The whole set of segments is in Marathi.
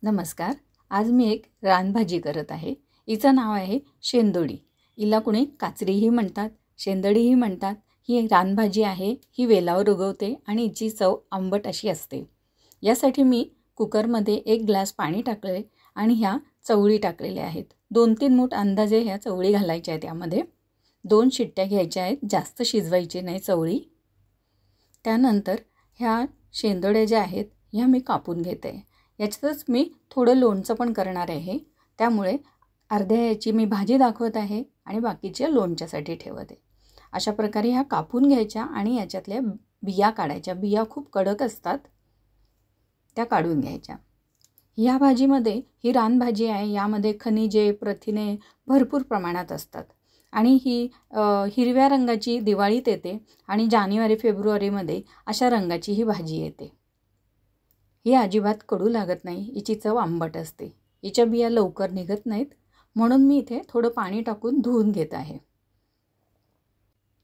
नमस्कार. आज मी एक रानभाजी करत आहे. हिचं नाव आहे शेंदोडी. हिला कुणी काचरीही म्हणतात, शेंदडीही म्हणतात. ही रानभाजी आहे. ही वेलावर उगवते आणि हिची चव आंबट अशी असते. यासाठी मी कुकरमध्ये 1 ग्लास पाणी टाकले आणि ह्या चवळी टाकलेल्या आहेत. 2-3 मूठ अंदाजे ह्या चवळी घालायच्या आहेत. यामध्ये 2 शिट्ट्या घ्यायच्या आहेत. जास्त शिजवायची नाही चवळी. त्यानंतर ह्या शेंदोड्या ज्या आहेत ह्या मी कापून घेते. याच्यातच मी थोडं लोणचं पण करणार आहे. त्यामुळे अर्ध्या याची मी भाजी दाखवत आहे आणि बाकीच्या लोणच्यासाठी ठेवत आहे. अशा प्रकारे ह्या कापून घ्यायच्या आणि याच्यातल्या बिया काढायच्या. बिया खूप कडक असतात, त्या काढून घ्यायच्या. ह्या भाजीमध्ये, ही रानभाजी आहे, यामध्ये खनिजे, प्रथिने भरपूर प्रमाणात असतात आणि ही हिरव्या रंगाची दिवाळीत येते आणि जानेवारी-फेब्रुवारीमध्ये अशा रंगाची ही भाजी येते. ही अजिबात कडू लागत नाही. हिची चव आंबट असते. हिच्या बिया लवकर निघत नाहीत, म्हणून मी इथे थोडं पाणी टाकून धुवून घेत आहे.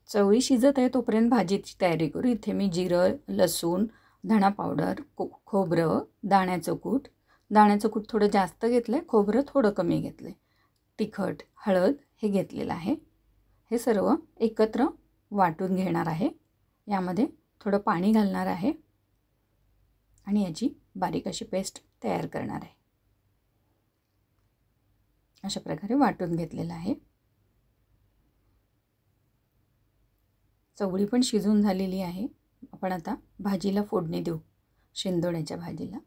चवळी शिजत आहे तोपर्यंत भाजीची तयारी करू. इथे मी जिरं, लसूण, धणा पावडर, खोबरं, दाण्याचं कूट थोडं जास्त घेतलं आहे, खोबरं थोडं कमी घेतलं आहे, तिखट, हळद हे घेतलेलं आहे. हे सर्व एकत्र वाटून घेणार आहे. यामध्ये थोडं पाणी घालणार आहे आणि याची बारीक अशी पेस्ट तयार करणार आहे. अशा प्रकारे वाटून घेतलेलं आहे. चवळी पण शिजून झालेली आहे. आपण आता भाजीला फोडणी देऊ. शेंदोड्याच्या भाजीला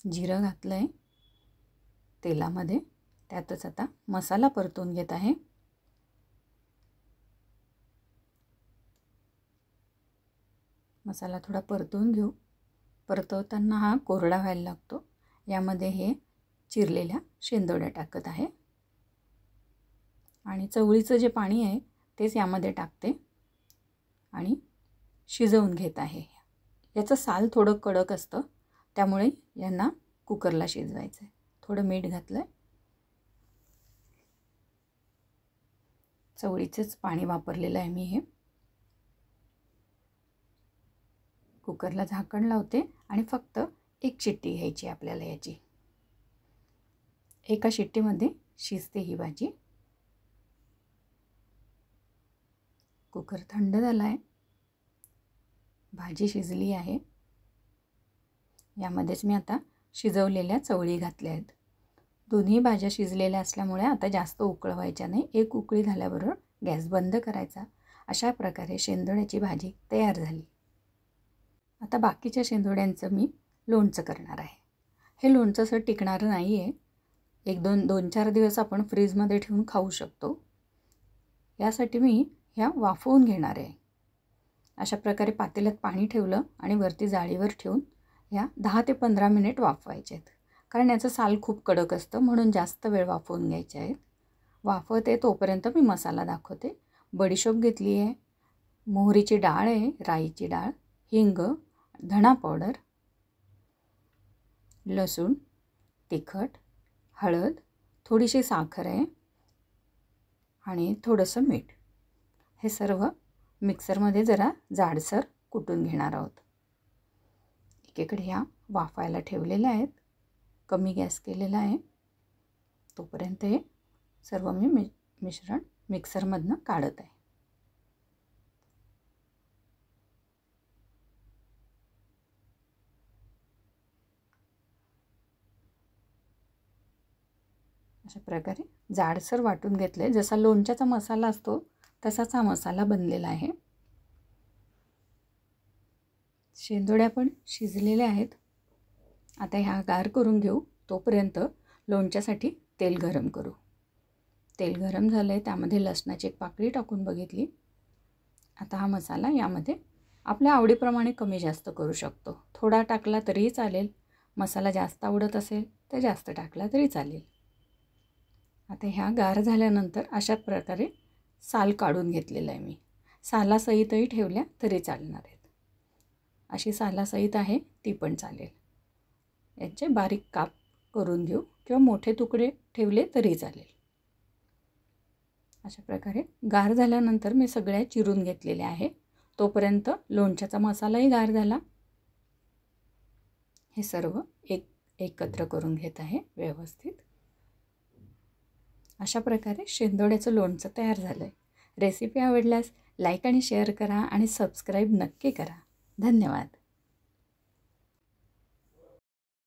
जिरं घातलं आहे तेलामध्ये. त्यातच आता मसाला परतून घेत आहे. मसाला थोडा परतून घेऊ. परतवताना हा कोरडा व्हायला लागतो. यामध्ये हे चिरलेल्या शेंदोड्या टाकत आहे आणि चवळीचं जे पाणी आहे तेच यामध्ये टाकते आणि शिजवून घेत आहे. याचं साल थोडं कडक असतं, त्यामुळे यांना कुकरला शिजवायचं आहे. थोडं मीठ घातलं आहे. चवळीचंच पाणी वापरलेलं आहे मी. हे कुकरला झाकण लावते आणि फक्त 1 शिट्टी घ्यायची आपल्याला याची. एका शिट्टीमध्ये शिजते ही भाजी. कुकर थंड झाला आहे. भाजी शिजली आहे. यामध्येच मी आता शिजवलेल्या चवळी घातल्या आहेत. दोन्ही भाज्या शिजलेल्या असल्यामुळे आता जास्त उकळवायच्या नाही. 1 उकळी झाल्याबरोबर गॅस बंद करायचा. अशा प्रकारे शेंदोड्याची भाजी तयार झाली. आता बाकीच्या शेंदोड्यांचं मी लोणचं करणार आहे. हे लोणचं असं टिकणारं नाही आहे. 2-4 दिवस आपण फ्रीजमध्ये ठेवून खाऊ शकतो. यासाठी मी ह्या वाफवून घेणार आहे. अशा प्रकारे पातेल्यात पाणी ठेवलं आणि वरती जाळीवर ठेवून ह्या 10 ते 15 मिनिट वाफवायचे आहेत. कारण याचं साल खूप कडक असतं, म्हणून जास्त वेळ वाफवून घ्यायचे आहेत. वाफवते तोपर्यंत मी मसाला दाखवते. बडीशोप घेतली आहे, मोहरीची डाळ आहे, राईची डाळ, हिंग, धणा पावडर, लसूण, तिखट, हळद, थोडीशी साखर आहे आणि थोडंसं मीठ. हे सर्व मिक्सरमध्ये जरा जाडसर कुटून घेणार आहोत. एकीकडे ह्या वाफायला ठेवलेल्या आहेत. कमी गॅस केलेला आहे. तोपर्यंत हे सर्व मी मिश्रण मिक्सरमधनं काढत आहे. अशा प्रकारे जाडसर वाटून घेतले. जसा लोणच्याचा मसाला असतो तसाच हा मसाला बनलेला आहे. शेंदोड्या पण शिजलेल्या आहेत. आता ह्या गार करून घेऊ. तोपर्यंत लोणच्यासाठी तेल गरम करू. तेल गरम झालं आहे. त्यामध्ये लसणाची 1 पाकळी टाकून बघितली. आता हा मसाला यामध्ये आपल्या आवडीप्रमाणे कमी जास्त करू शकतो. थोडा टाकला तरीही चालेल. मसाला जास्त आवडत असेल तर जास्त टाकला तरी चालेल. आता ह्या गार झाल्यानंतर अशा प्रकारे साल काढून घेतलेला आहे मी. सालासहितही ठेवल्या तरी चालणार आहेत. अशी सालासहित आहे ती पण चालेल. याचे बारीक काप करून घेऊ किंवा मोठे तुकडे ठेवले तरी चालेल. अशा प्रकारे गार झाल्यानंतर मी सगळ्या चिरून घेतलेल्या आहे. तोपर्यंत लोणच्याचा मसालाही गार झाला. हे सर्व एक एकत्र करून घेत आहे व्यवस्थित. अशा प्रकारे शेंदोड्याचं लोणचं तयार झालं आहे. रेसिपी आवडल्यास लाईक आणि शेअर करा आणि सबस्क्राईब नक्की करा. धन्यवाद.